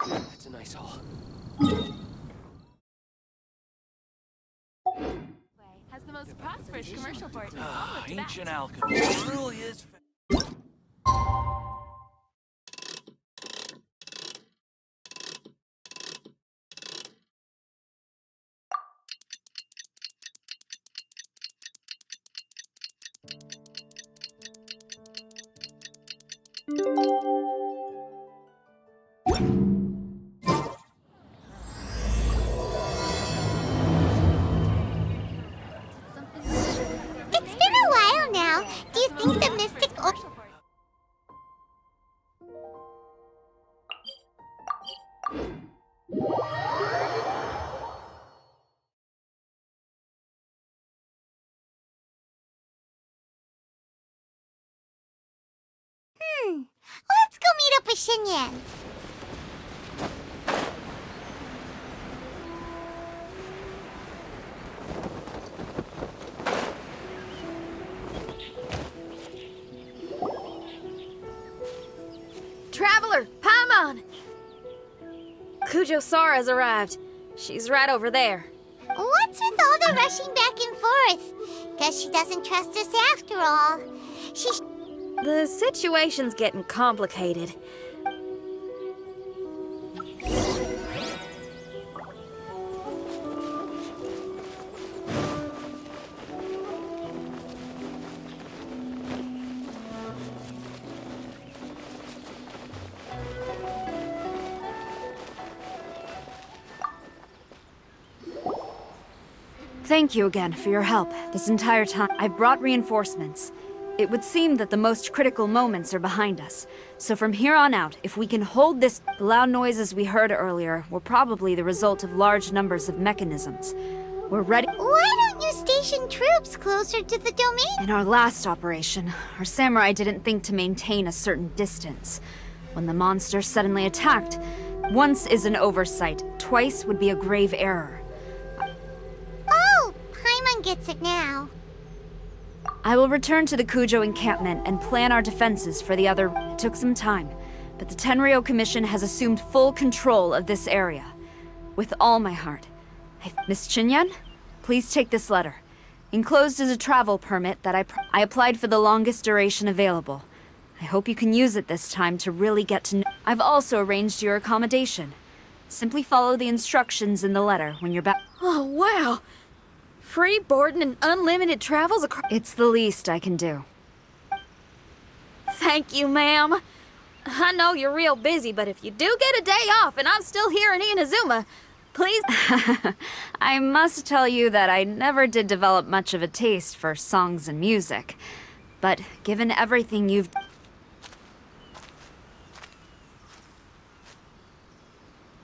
That's a nice haul. Has the most prosperous commercial port in all of Tibet. Ancient alchemy. It really is. It's been a while now. Do you think the mystic Let's go meet up with Xinyan. Traveler, Paimon! Kujo Sara's arrived. She's right over there. What's with all the rushing back and forth? Guess she doesn't trust us after all. The situation's getting complicated. Thank you again for your help this entire time. I've brought reinforcements. It would seem that the most critical moments are behind us. So from here on out, if we can hold this... The loud noises we heard earlier were probably the result of large numbers of mechanisms. We're ready... Why don't you station troops closer to the domain? In our last operation, our samurai didn't think to maintain a certain distance. When the monster suddenly attacked, once is an oversight, twice would be a grave error. Oh, Paimon gets it now. I will return to the Kujo encampment and plan our defenses for the other... It took some time, but the Tenryou Commission has assumed full control of this area. With all my heart. Miss Xinyan, please take this letter. Enclosed is a travel permit that I applied for the longest duration available. I hope you can use it this time to really get to know... I've also arranged your accommodation. Simply follow the instructions in the letter when you're back... Oh, wow! Free boarding and unlimited travels across... It's the least I can do. Thank you, ma'am. I know you're real busy, but if you do get a day off and I'm still here in Inazuma, please... I must tell you that I never did develop much of a taste for songs and music. But given everything you've...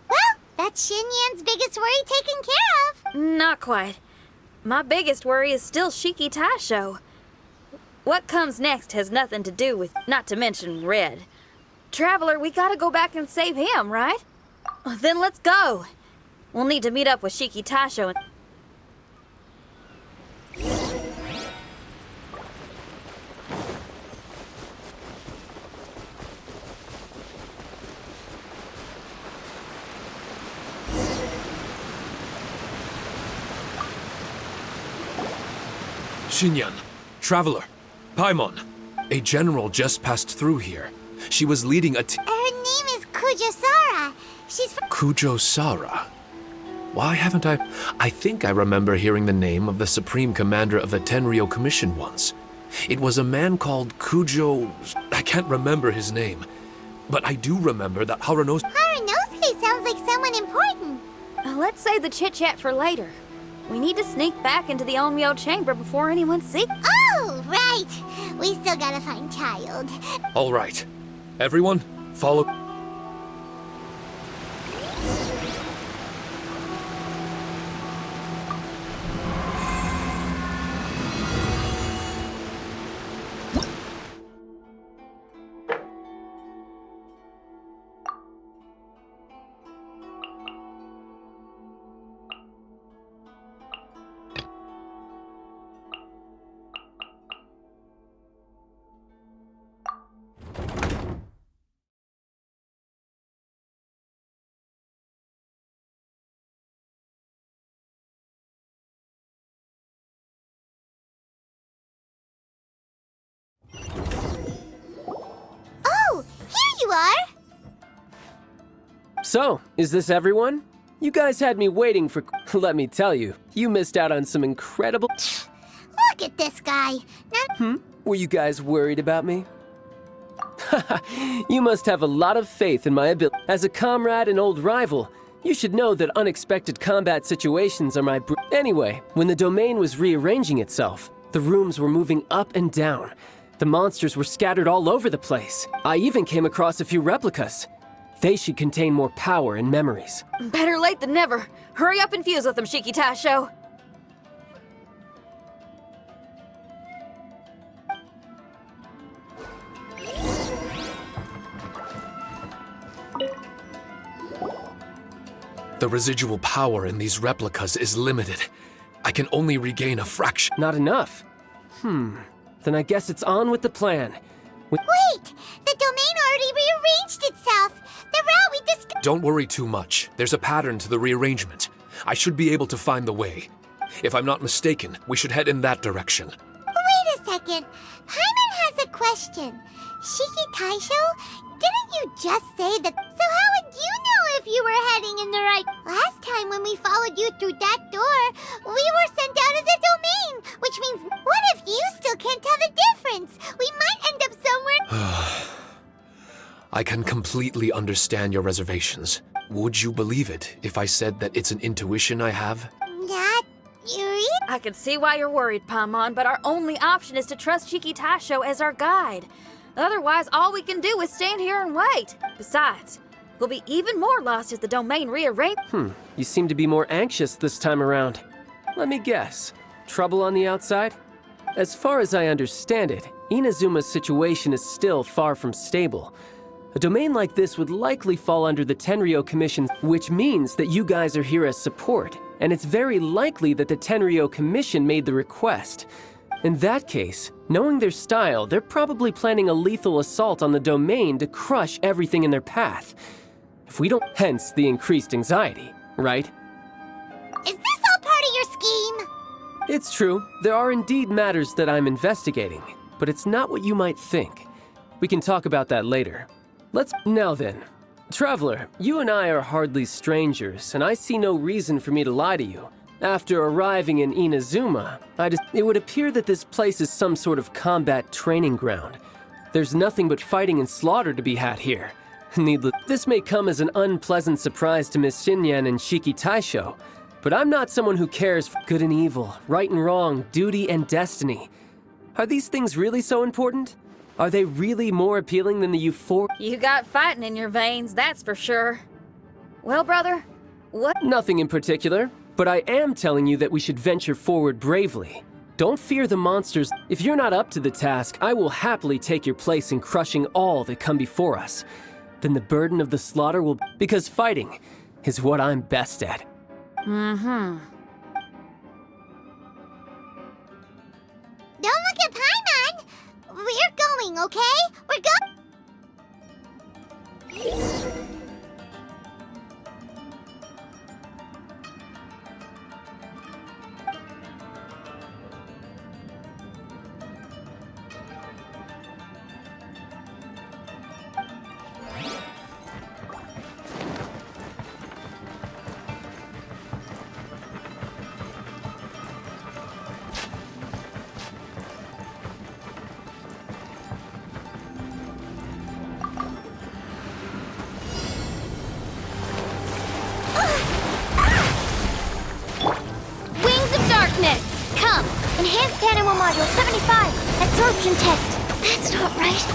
Well, that's Xinyan's biggest worry taken care of. Not quite. My biggest worry is still Shiki Taisho. What comes next has nothing to do with, not to mention Red. Traveler, we gotta go back and save him, right? Then let's go. We'll need to meet up with Shiki Taisho and... Xinyan, Traveler, Paimon. A general just passed through here. She was leading a Her name is Kujosara. She's from... Kujo Sara. Why haven't I... I think I remember hearing the name of the Supreme Commander of the Tenryou Commission once. It was a man called Kujo... I can't remember his name. But I do remember that Haranosuke... Haranosuke sounds like someone important. Let's save the chit-chat for later. We need to sneak back into the Onmyo chamber before anyone sees... Oh, right. We still gotta find Child. All right. Everyone, follow... are. So, is this everyone? You guys had me waiting for... Let me tell you, you missed out on some incredible... Look at this guy. Now, Were you guys worried about me? You must have a lot of faith in my ability. As a comrade and old rival, you should know that unexpected combat situations are my... Anyway, when the domain was rearranging itself, the rooms were moving up and down. The monsters were scattered all over the place. I even came across a few replicas. They should contain more power and memories. Better late than never. Hurry up and fuse with them, Shiki Tasho. The residual power in these replicas is limited. I can only regain a fraction. Not enough. Then I guess it's on with the plan. wait! The domain already rearranged itself. The route we discussed. Don't worry too much. There's a pattern to the rearrangement. I should be able to find the way. If I'm not mistaken, we should head in that direction. Wait a second. Paimon has a question. Shiki Taisho, didn't you just say that? So how would you know if you were heading in the right? Last time when we followed you through that door, we were sent out of the domain, which means what if you still can't tell the difference? We might end up somewhere. I can completely understand your reservations. Would you believe it if I said that it's an intuition I have? Not Yuri? I can see why you're worried, Paimon, but our only option is to trust Shiki Tasho as our guide. Otherwise, all we can do is stand here and wait. Besides, we'll be even more lost if the domain rearranges. You seem to be more anxious this time around. Let me guess. Trouble on the outside? As far as I understand it, Inazuma's situation is still far from stable. A domain like this would likely fall under the Tenryou Commission, which means that you guys are here as support, and it's very likely that the Tenryou Commission made the request. In that case, knowing their style, they're probably planning a lethal assault on the domain to crush everything in their path. If we don't, hence the increased anxiety, right? Is this all part of your scheme? It's true, there are indeed matters that I'm investigating, but it's not what you might think. We can talk about that later. Now then. Traveler, you and I are hardly strangers, and I see no reason for me to lie to you. After arriving in Inazuma, it would appear that this place is some sort of combat training ground. There's nothing but fighting and slaughter to be had here. This may come as an unpleasant surprise to Miss Xinyan and Shiki Taisho, but I'm not someone who cares for good and evil, right and wrong, duty and destiny. Are these things really so important? Are they really more appealing than the euphoria? You got fighting in your veins, that's for sure. Well, brother, what? Nothing in particular, but I am telling you that we should venture forward bravely. Don't fear the monsters. If you're not up to the task, I will happily take your place in crushing all that come before us. Then the burden of the slaughter will... Because fighting is what I'm best at. Don't look at Paimon! We're going, okay? We're going. Come! Enhanced Animal Module 75! Absorption test! That's not right.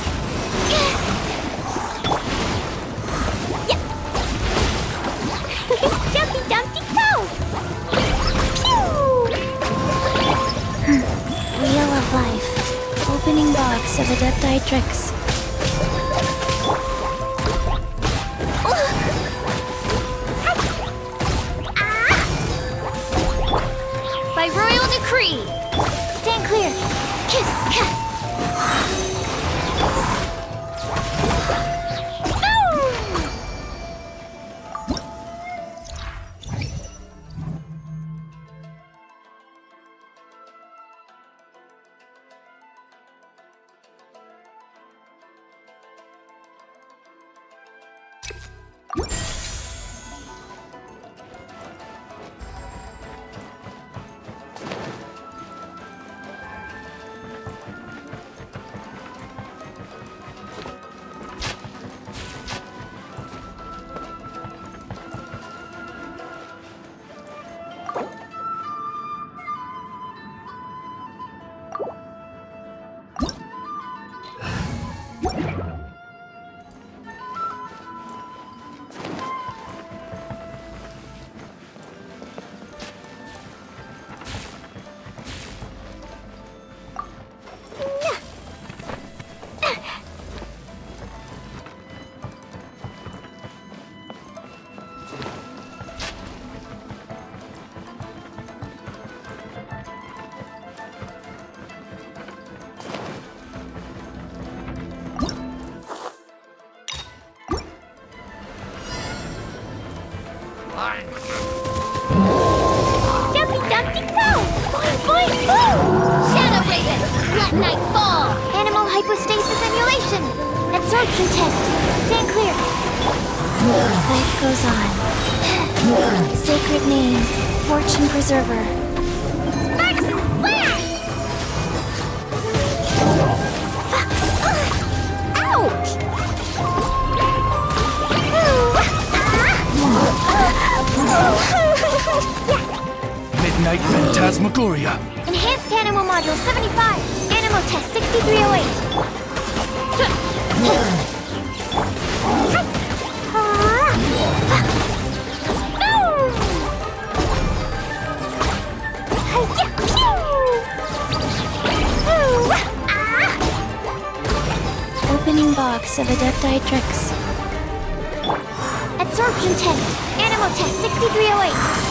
Jumpy Dumpty Go! Wheel of Life. Opening box of Adepti-Trix. By royal decree! Stand clear! Dumpy Dumpty go! Boing boing boom! Shadow Raven, let night fall! Animal hypostasis emulation! Absorption test! Stand clear! Life goes on. Sacred name, fortune preserver. Sparks and flash! Ouch! Midnight Phantasmagoria. Enhanced Animal Module 75. Animal Test 6308. Opening box of Adepti Tricks. Absorption Test. Animal Test 6308.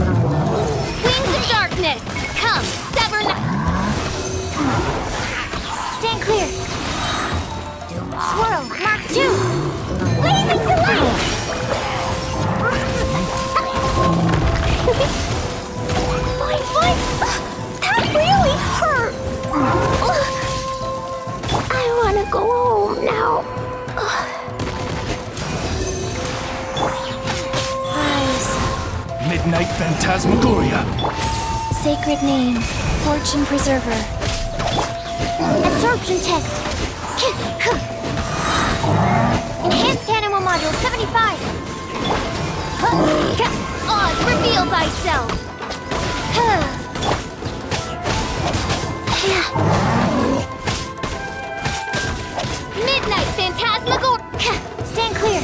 Wings of darkness! Come, sever Stand clear! Swirl, Mark 2! Blazing delight! Boy, that really hurt! I wanna go home now. Midnight Phantasmagoria. Sacred name, fortune preserver. Absorption test. Enhanced Animal Module 75. Oz, reveal thyself. Midnight Phantasmagoria. Stand clear.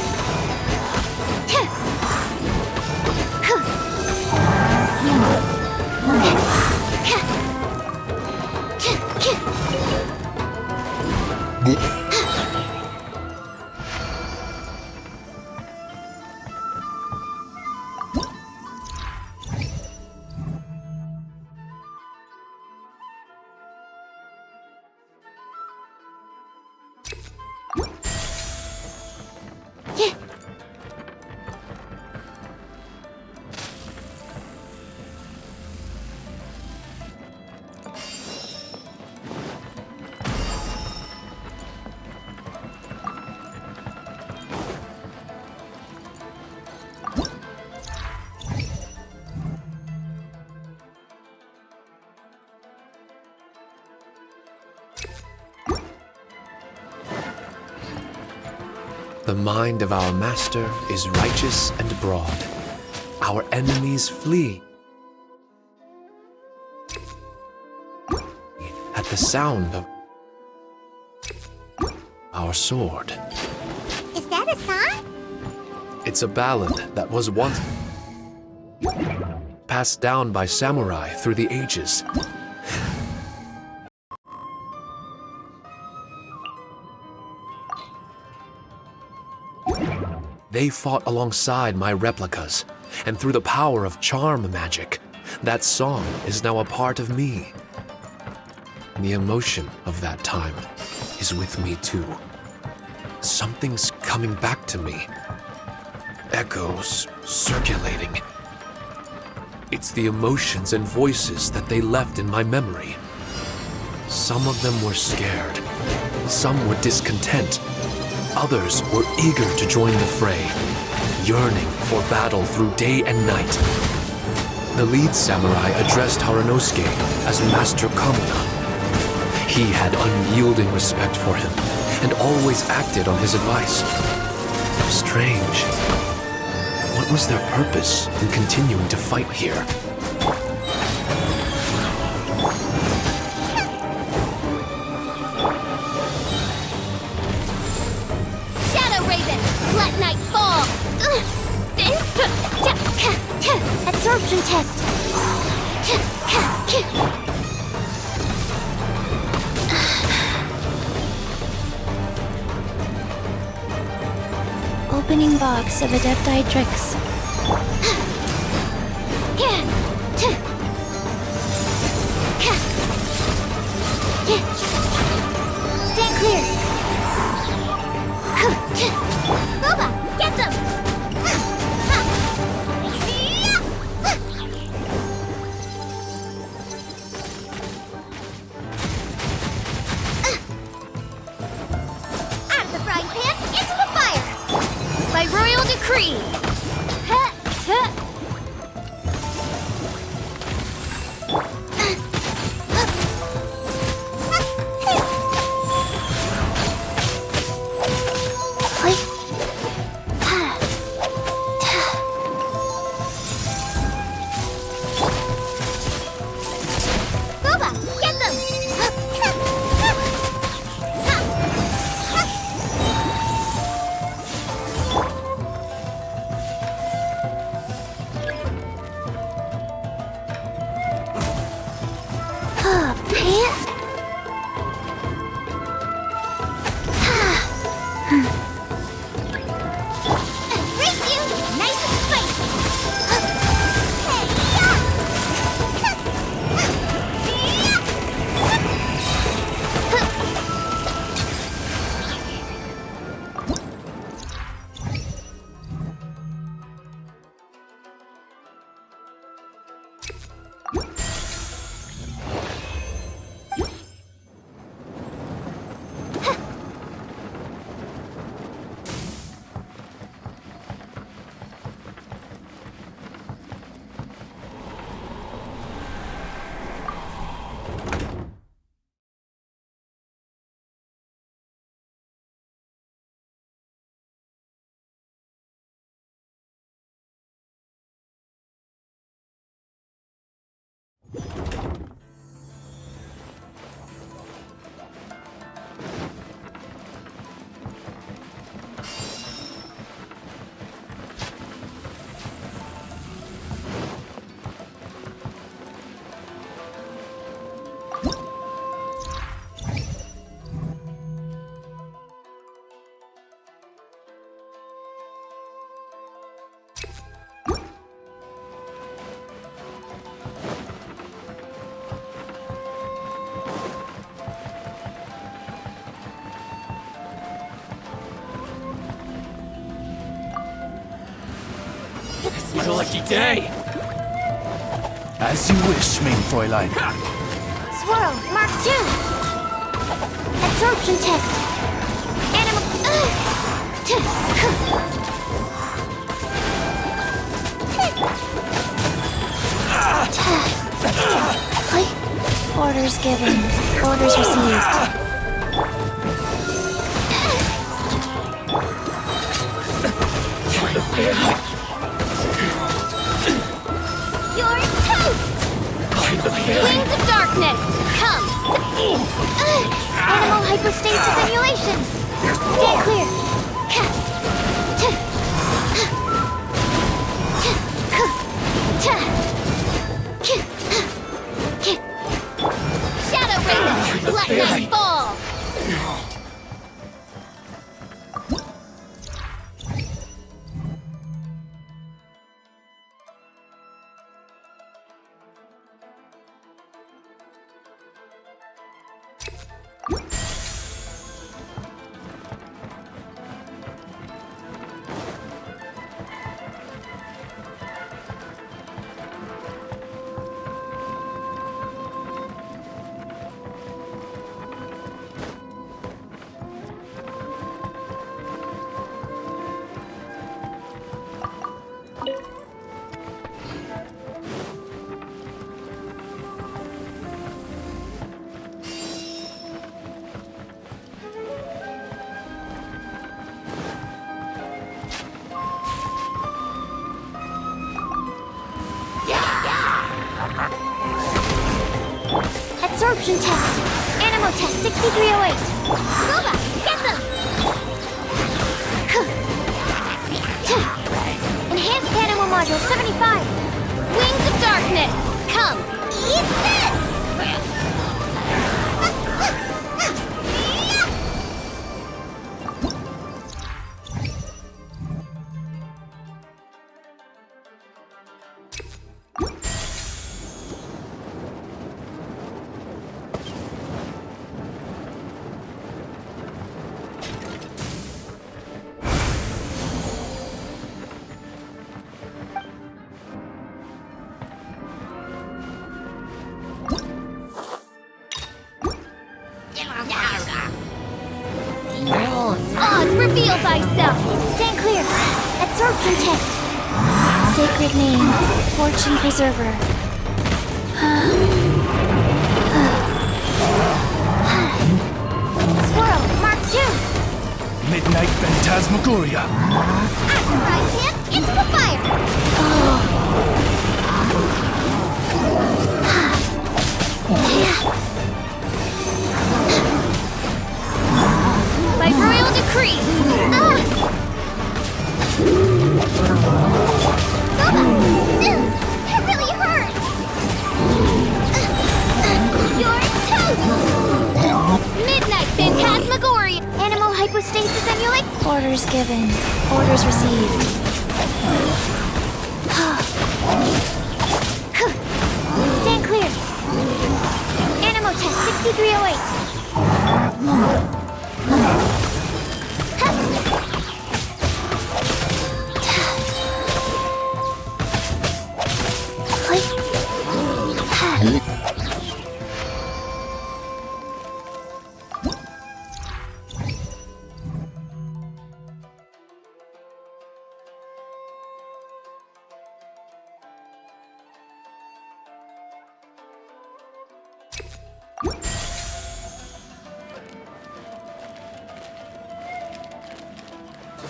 The mind of our master is righteous and broad. Our enemies flee at the sound of our sword. Is that a song? It's a ballad that was once passed down by samurai through the ages. They fought alongside my replicas, and through the power of charm magic, that song is now a part of me. The emotion of that time is with me too. Something's coming back to me. Echoes circulating. It's the emotions and voices that they left in my memory. Some of them were scared. Some were discontent. Others were eager to join the fray, yearning for battle through day and night. The lead samurai addressed Haranosuke as Master Kamuna. He had unyielding respect for him, and always acted on his advice. Strange. What was their purpose in continuing to fight here? Shadow Raven, let night fall. Absorption test. Opening box of Adepti tricks. Stand clear. Boba, get them! Out of the frying pan, into the fire! By royal decree! Boba, get them! Race you, nice and spicy! What a lucky day! As you wish, main Fräulein. Swirl, Mark 2! Absorption test! Animal... Orders given. Orders received. You're toast! Wings of darkness, come! Animal hypostasis emulation! Stand clear! Shadow Raven, let night fall! Absorption test. Animo test 6308. Nova, get them! Enhanced Animo module 75. Wings of darkness, come! Eat this! Oz, reveal thyself! Stand clear! Absorption test! Sacred name, Fortune Preserver. Swirl, Mark 2! Midnight Phantasmagoria. Right hip into the fire! By royal decree! It really hurts! You're toast! Midnight Phantasmagoria! Animal hypostasis emulate? Orders given. Orders received. Stand clear. Animo test 6308.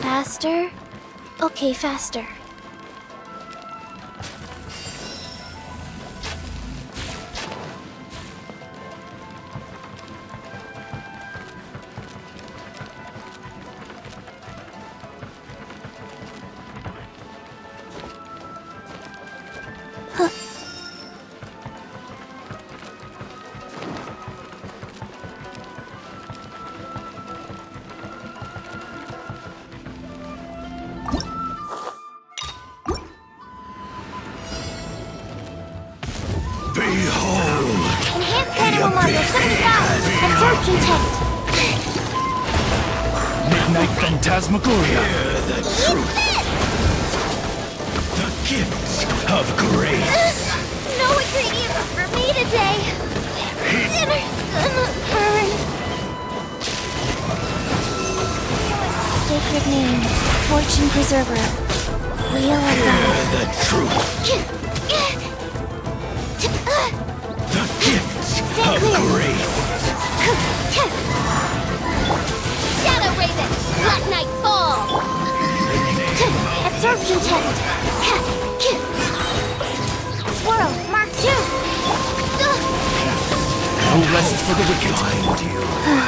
Faster? Okay, faster. Enhanced Animal Module 75. Absorption test. Midnight Phantasmagoria. The truth. The gifts of grace. No ingredients for me today. Dinner's gonna burn. Sacred name, Fortune Preserver. Wheel of life. The truth. The gifts Stand of clear. grace. Shadow Raven, let night fall. Absorption test. Swirl, Mark 2. No rest for the wicked.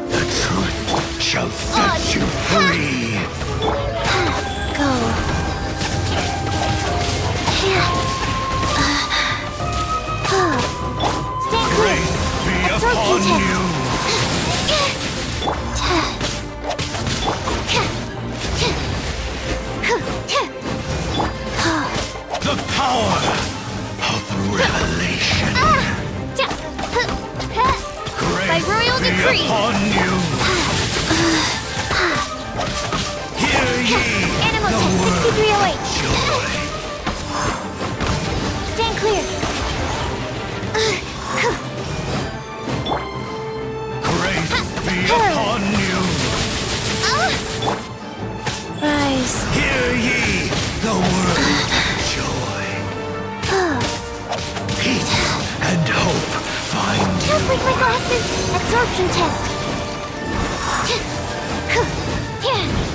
The truth shall set you free. Go. Stand clear. Be Absorption upon test. you. The power of revelation. By royal Grace be decree. upon you. Hear ye Animal the test word 6308. joy. Stand clear. Grace be upon you. Rise. Hear ye the word joy. Peace and hope find Don't you. break my glasses. Absorption test.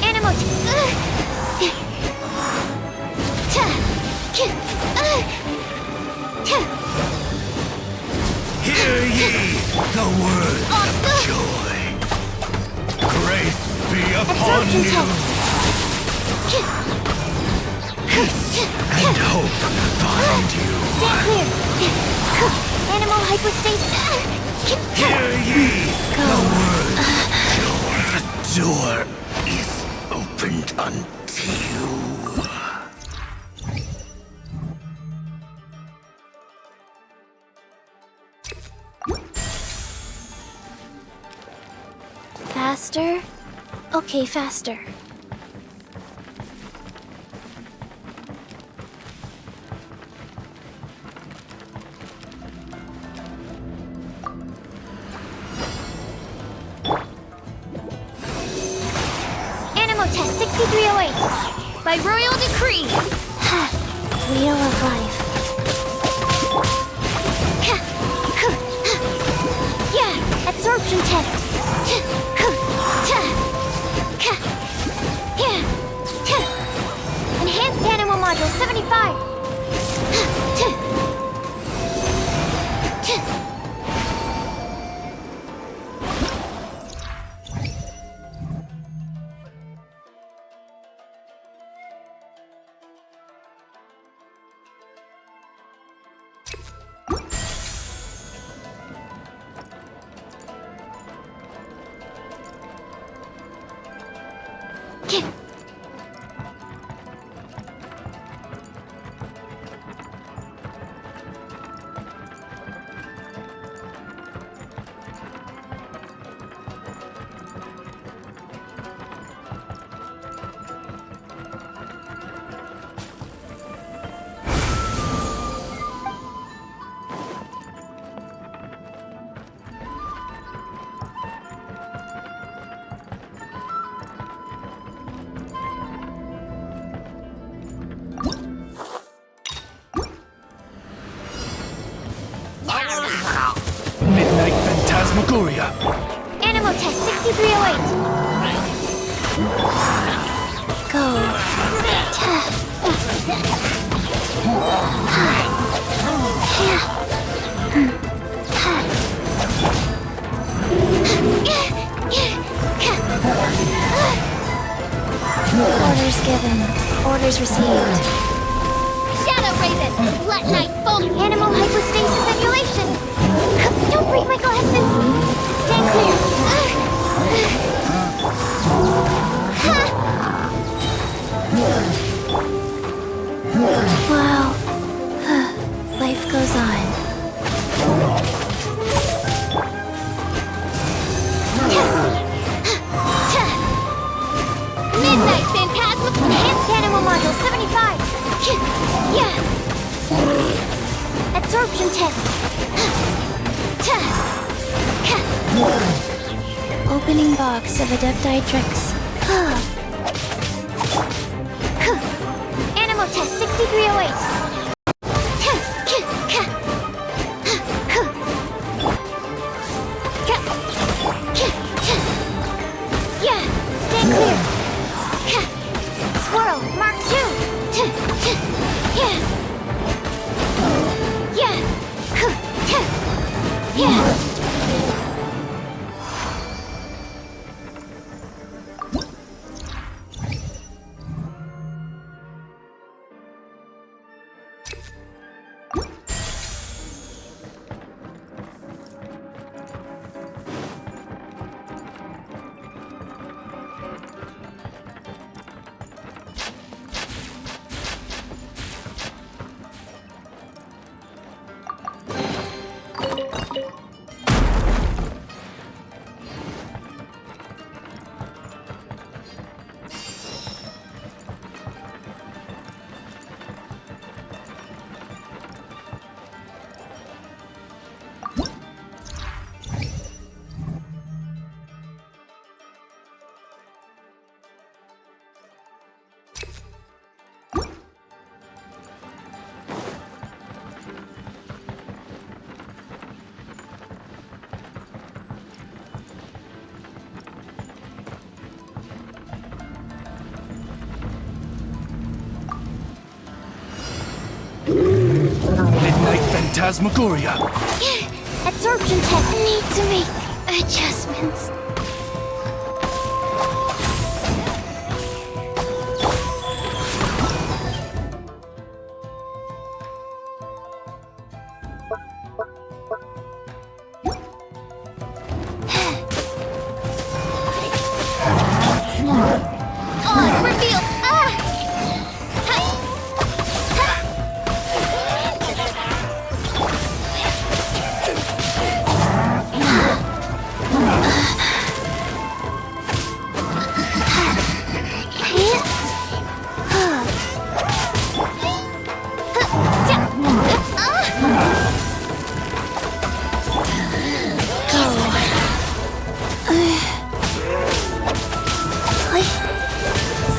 Animal Hear ye the word of joy. Grace be upon Absorption you. test. And hope find you. Stand clear. Animal hypostasis. Hear ye the word joy. The door is opened unto you. Faster? Okay, faster. Animal test 6308. By royal decree. Wheel of life. Yeah, absorption test. Enhanced animal module 75. Midnight Phantasmagoria. Animal test 6308. Go. Orders given. Orders received. Shadow Raven, let night fall. Animal hypostasis emulation. Don't break my glasses. Stand clear. Wow. Life goes on. Midnight Phantasma Enhanced Animal Module 75. Yeah. Absorption test. Opening box of Adepti tricks. Animal test 6308. phantasmagoria. Absorption test. Need to make adjustments.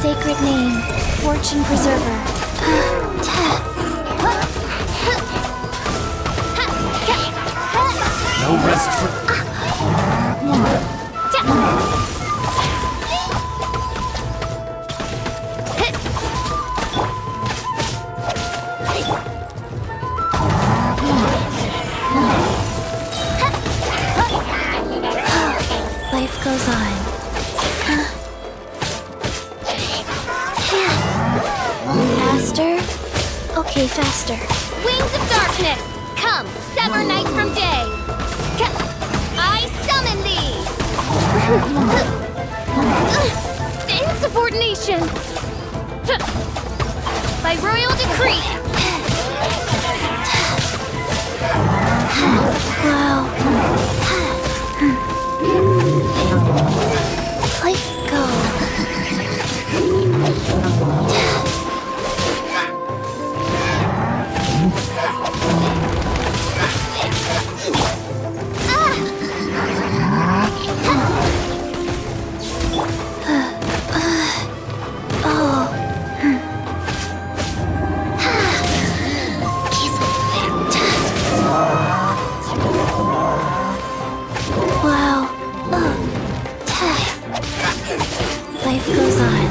Sacred name, fortune preserver. No rest for... Life goes on. Faster? Okay, faster. Wings of darkness! Come, sever night from day! I summon thee! Insubordination! By royal decree! Wow. Let go. Wow. Life goes on.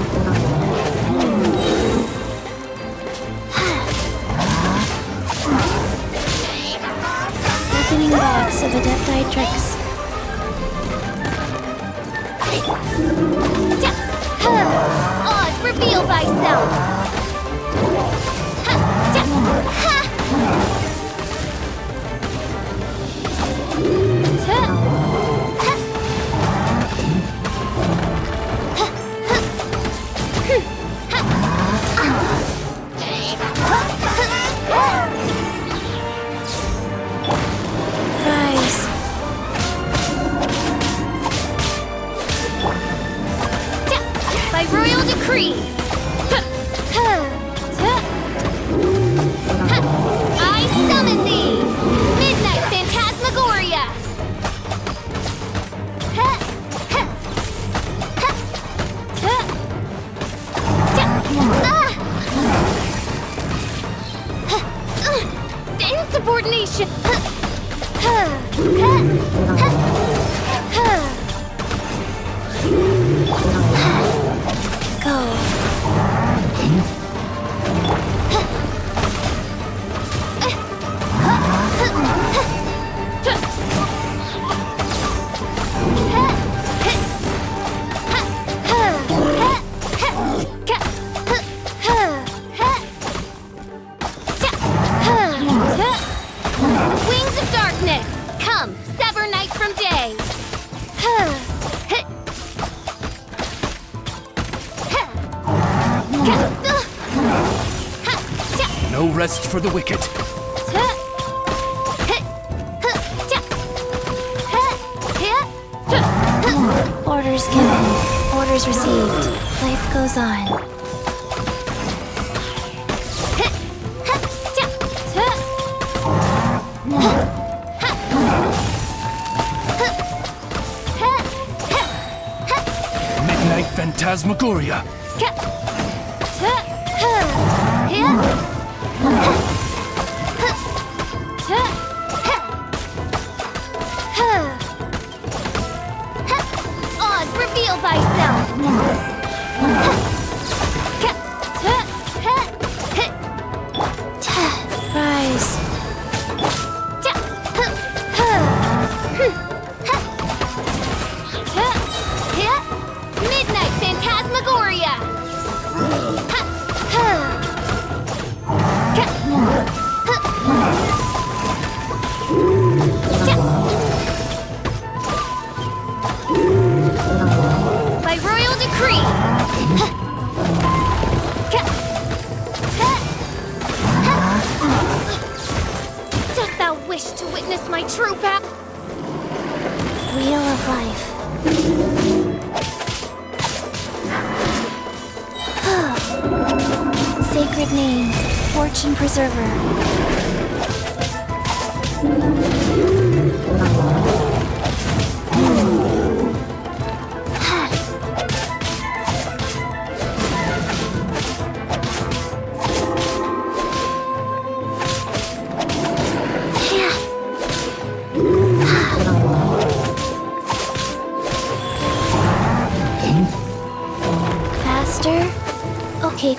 Opening box of Adepti tricks. Oz, reveal thyself! Rise. By royal decree. I summon thee. Midnight Phantasmagoria. Insubordination. Go. Wings of darkness, come, sever night from day. No rest for the wicked. Orders given, orders received. Life goes on. Midnight Phantasmagoria. Oz, reveal thyself! Rise. By royal decree! Dost thou wish to witness my true path? Wheel of life. Sacred name, fortune preserver. Faster? Okay.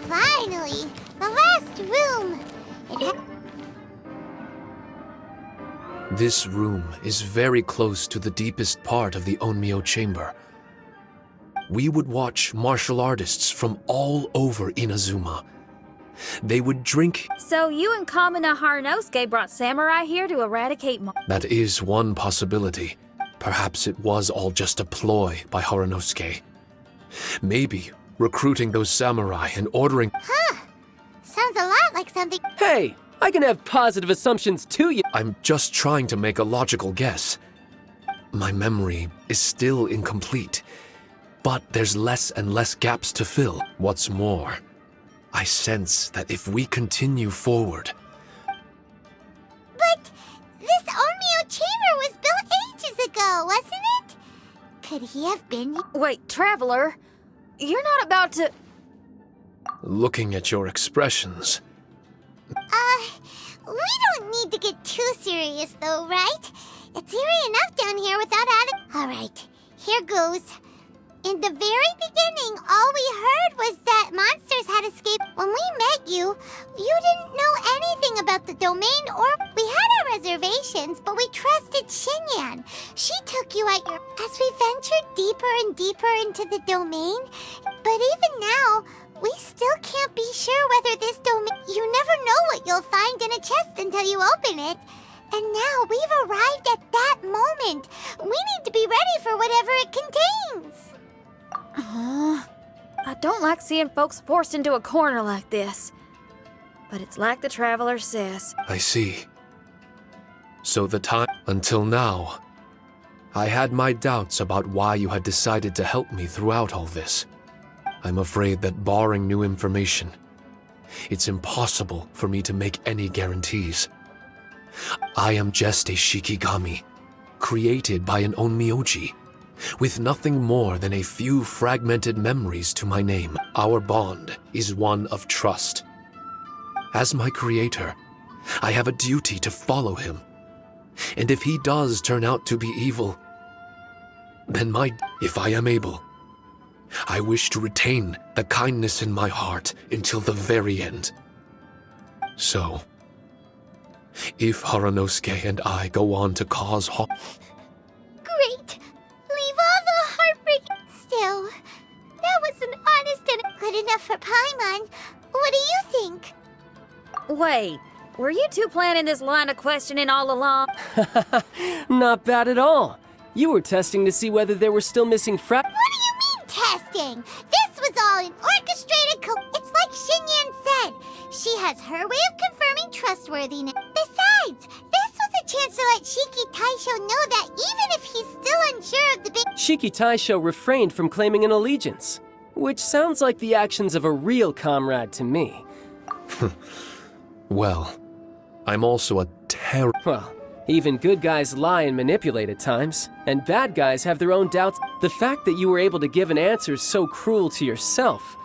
Finally! The last room! This room is very close to the deepest part of the Onmyo chamber. We would watch martial artists from all over Inazuma. They would drink. So you and Kamina Harunosuke brought samurai here to eradicate That is one possibility. Perhaps it was all just a ploy by Harunosuke. Maybe recruiting those samurai and ordering. Sounds a lot like something. Hey, I can have positive assumptions too. I'm just trying to make a logical guess. My memory is still incomplete, but there's less and less gaps to fill. What's more, I sense that if we continue forward. But this Onmyo chamber was built ages ago, wasn't it? Could he have been? Wait, Traveler, you're not about to... Looking at your expressions, We don't need to get too serious though, right? It's eerie enough down here without adding. Alright, here goes. In the very beginning, all we heard was that monsters had escaped. When we met you, you didn't know anything about the domain or... We had our reservations, but we trusted Xinyan. She took you at your... As we ventured deeper and deeper into the domain, but even now, we still can't be sure whether this domain... You never know what you'll find in a chest until you open it. And now we've arrived at that moment. We need to be ready for whatever it contains. I don't like seeing folks forced into a corner like this. But it's like the Traveler says. I see. So the time until now, I had my doubts about why you had decided to help me throughout all this. I'm afraid that barring new information, it's impossible for me to make any guarantees. I am just a Shikigami, created by an Onmyoji, with nothing more than a few fragmented memories to my name. Our bond is one of trust. As my creator, I have a duty to follow him. And if he does turn out to be evil, then if I am able, I wish to retain the kindness in my heart until the very end. So, if Harunosuke and I go on to cause harm... Great! Leave all the heartbreak... Still, that wasn't honest and good enough for Paimon. What do you think? Wait, were you two planning this line of questioning all along? Not bad at all. You were testing to see whether there were still missing What do you mean, testing? This was all an orchestrated It's like Xinyan said. She has her way of confirming trustworthiness. Besides, this was a chance to let Shiki Taisho know that even if he's still unsure of the big... Shiki Taisho refrained from claiming an allegiance, which sounds like the actions of a real comrade to me. Well, I'm also a Well, even good guys lie and manipulate at times, and bad guys have their own doubts. The fact that you were able to give an answer so cruel to yourself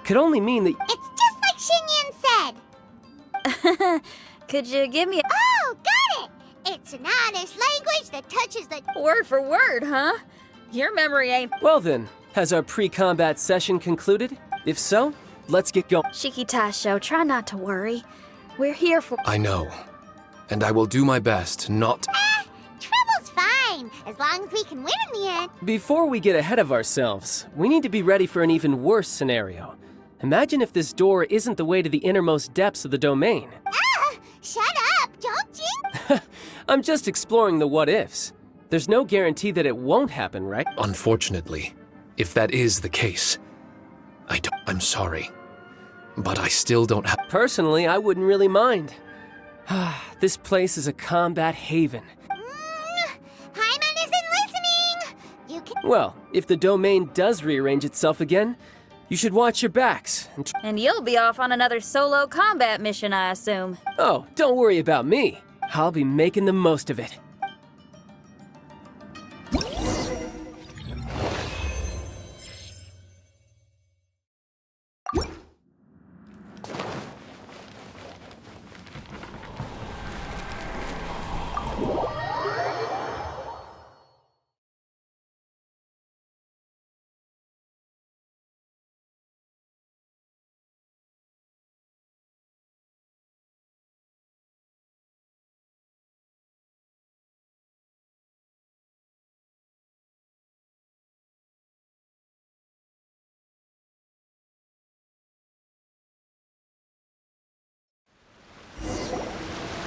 could only mean that— It's just like Xinyan said. Could you give me Oh, got it! It's an honest language that touches the... a word for word, huh? Your memory ain't... Well then, has our pre-combat session concluded? If so, let's get going. Shiki Taisho, try not to worry. We're here for... I know. And I will do my best not— Trouble's fine, as long as we can win in the end. Before we get ahead of ourselves, we need to be ready for an even worse scenario. Imagine if this door isn't the way to the innermost depths of the domain. Shut up, don't jinx. I'm just exploring the what-ifs. There's no guarantee that it won't happen, right? Unfortunately, if that is the case, I'm sorry. But I still don't have— Personally, I wouldn't really mind. This place is a combat haven. Hyman isn't listening. You can... Well, if the domain does rearrange itself again, you should watch your backs. And you'll be off on another solo combat mission, I assume. Oh, don't worry about me. I'll be making the most of it.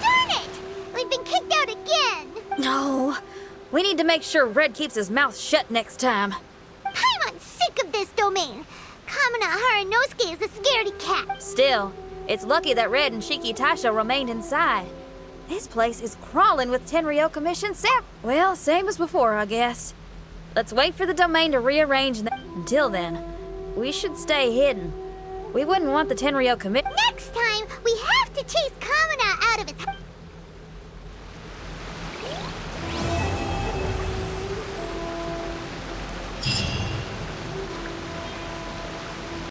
Darn it! We've been kicked out again. No. We need to make sure Red keeps his mouth shut next time. I'm sick of this domain. Kamina Haranosuke is a scaredy cat. Still, it's lucky that Red and Shiki Taisho remained inside. This place is crawling with Tenryo Commission sap. Well, same as before, I guess. Let's wait for the domain to rearrange. Until then, we should stay hidden. We wouldn't want the Tenryo Commission. Next time, we have to chase Kamina out of his...